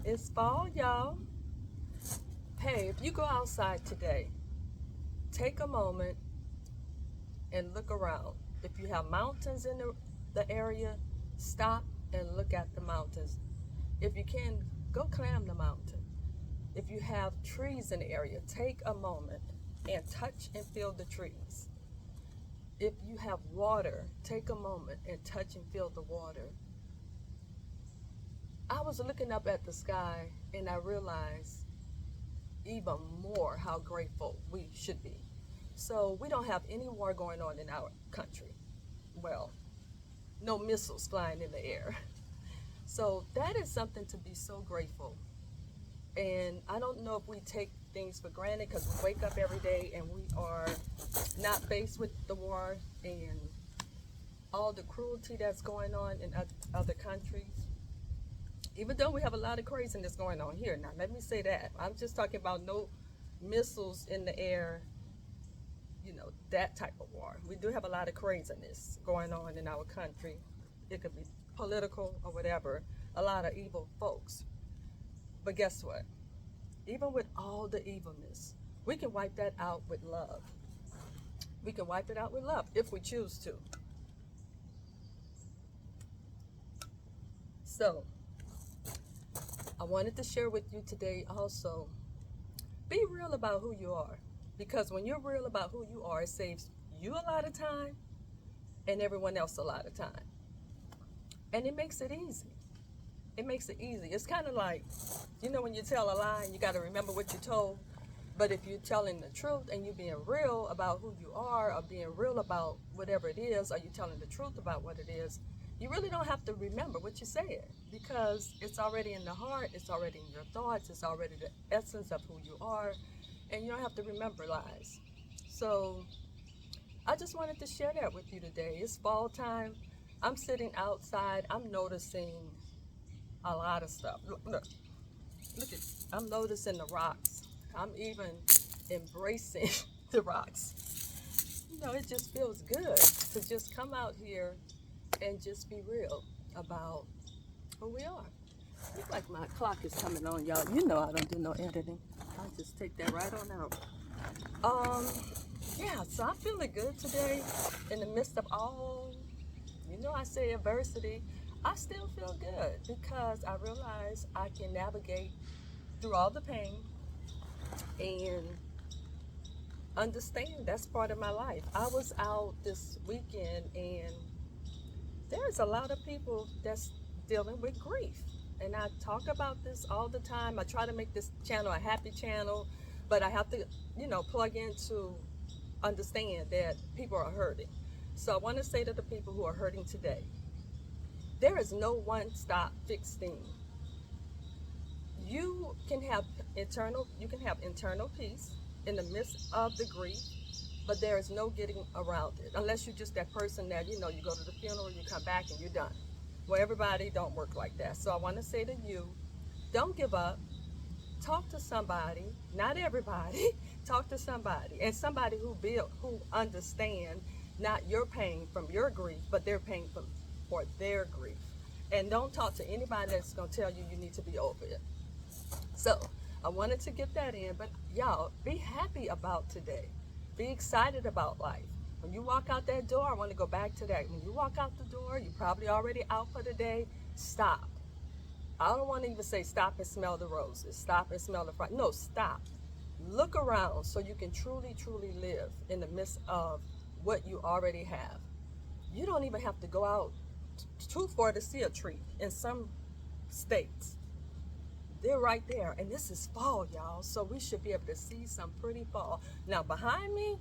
It's fall, y'all. Hey, if you go outside today, take a moment and look around. If you have mountains in the area, stop and look at the mountains. If you can, go climb the mountain. If you have trees in the area, take a moment and touch and feel the trees. If you have water, take a moment and touch and feel the water. I was looking up at the sky and I realized even more how grateful we should be. So we don't have any war going on in our country. Well, no missiles flying in the air. So that is something to be so grateful. And I don't know if we take things for granted because we wake up every day and we are not faced with the war and all the cruelty that's going on in other countries. Even though we have a lot of craziness going on here. Now, let me say that. I'm just talking about no missiles in the air, that type of war. We do have a lot of craziness going on in our country. It could be political or whatever. A lot of evil folks. But guess what? Even with all the evilness, we can wipe that out with love. We can wipe it out with love if we choose to. So, I wanted to share with you today also, be real about who you are. Because when you're real about who you are, it saves you a lot of time and everyone else a lot of time. And it makes it easy. It makes it easy. It's kind of like, when you tell a lie and you got to remember what you told. But if you're telling the truth and you're being real about who you are or being real about whatever it is, or you're telling the truth about what it is, you really don't have to remember what you said because it's already in the heart, it's already in your thoughts, it's already the essence of who you are, and you don't have to remember lies. So I just wanted to share that with you today. It's fall time. I'm sitting outside. I'm noticing a lot of stuff. Look at, I'm noticing the rocks. I'm even embracing the rocks. It just feels good to just come out here and just be real about who we are. It's like my clock is coming on, y'all. I don't do no editing. I'll just take that right on out. So I'm feeling good today in the midst of all, I say adversity. I still feel good because I realize I can navigate through all the pain and understand that's part of my life. I was out this weekend and there's a lot of people that's dealing with grief. And I talk about this all the time. I try to make this channel a happy channel, but I have to, plug in to understand that people are hurting. So I want to say to the people who are hurting today, there is no one-stop fix thing. You can have internal peace in the midst of the grief, but there is no getting around it unless you're just that person that, you go to the funeral, you come back and you're done. Well, everybody don't work like that. So I want to say to you, don't give up. Talk to somebody, not everybody. Talk to somebody, and somebody who understand not your pain from your grief, but their pain for their grief. And don't talk to anybody that's going to tell you you need to be over it. So I wanted to get that in, but y'all, be happy about today. Be excited about life. When you walk out that door, I want to go back to that. When you walk out the door, you're probably already out for the day. Stop. I don't want to even say stop and smell the roses. Stop and smell the front. No, stop. Look around so you can truly, truly live in the midst of what you already have. You don't even have to go out too far to see a tree. In some states, they're right there. And this is fall, y'all. So we should be able to see some pretty fall. Now, behind me,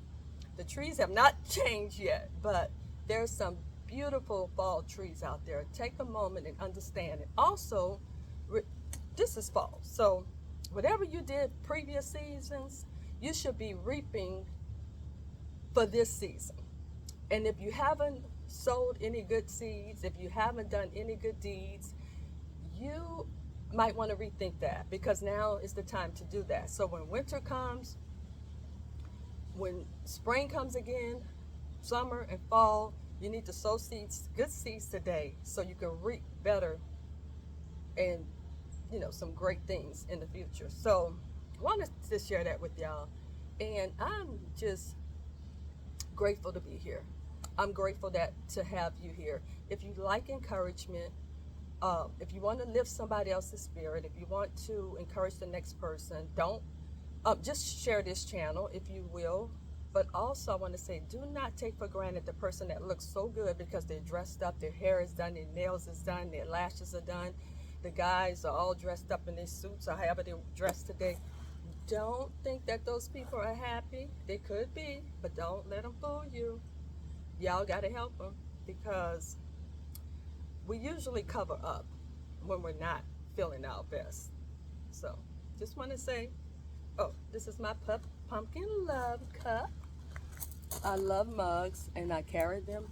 the trees have not changed yet, but there's some beautiful fall trees out there. Take a moment and understand it. Also, this is fall. So whatever you did previous seasons, you should be reaping for this season. And if you haven't sowed any good seeds, if you haven't done any good deeds, you might want to rethink that because now is the time to do that. So when winter comes, when spring comes again, summer and fall, you need to sow seeds, good seeds today, so you can reap better and you know, some great things in the future. So I wanted to share that with y'all. And I'm just grateful to be here. I'm grateful that to have you here. If you like encouragement, if you want to lift somebody else's spirit, if you want to encourage the next person, don't just share this channel if you will. But also I want to say, do not take for granted the person that looks so good because they're dressed up, their hair is done, their nails is done, their lashes are done. The guys are all dressed up in their suits or however they're dressed today. Don't think that those people are happy. They could be, but don't let them fool you. Y'all got to help them, because we usually cover up when we're not feeling our best. So just want to say, oh, this is my pumpkin love cup. I love mugs, and I carry them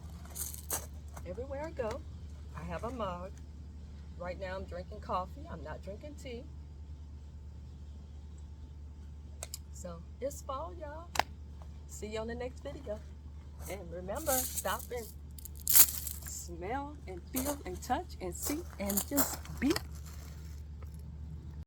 everywhere I go. I have a mug. Right now I'm drinking coffee. I'm not drinking tea. So it's fall, y'all. See you on the next video. And remember, stop and smell and feel and touch and see and just be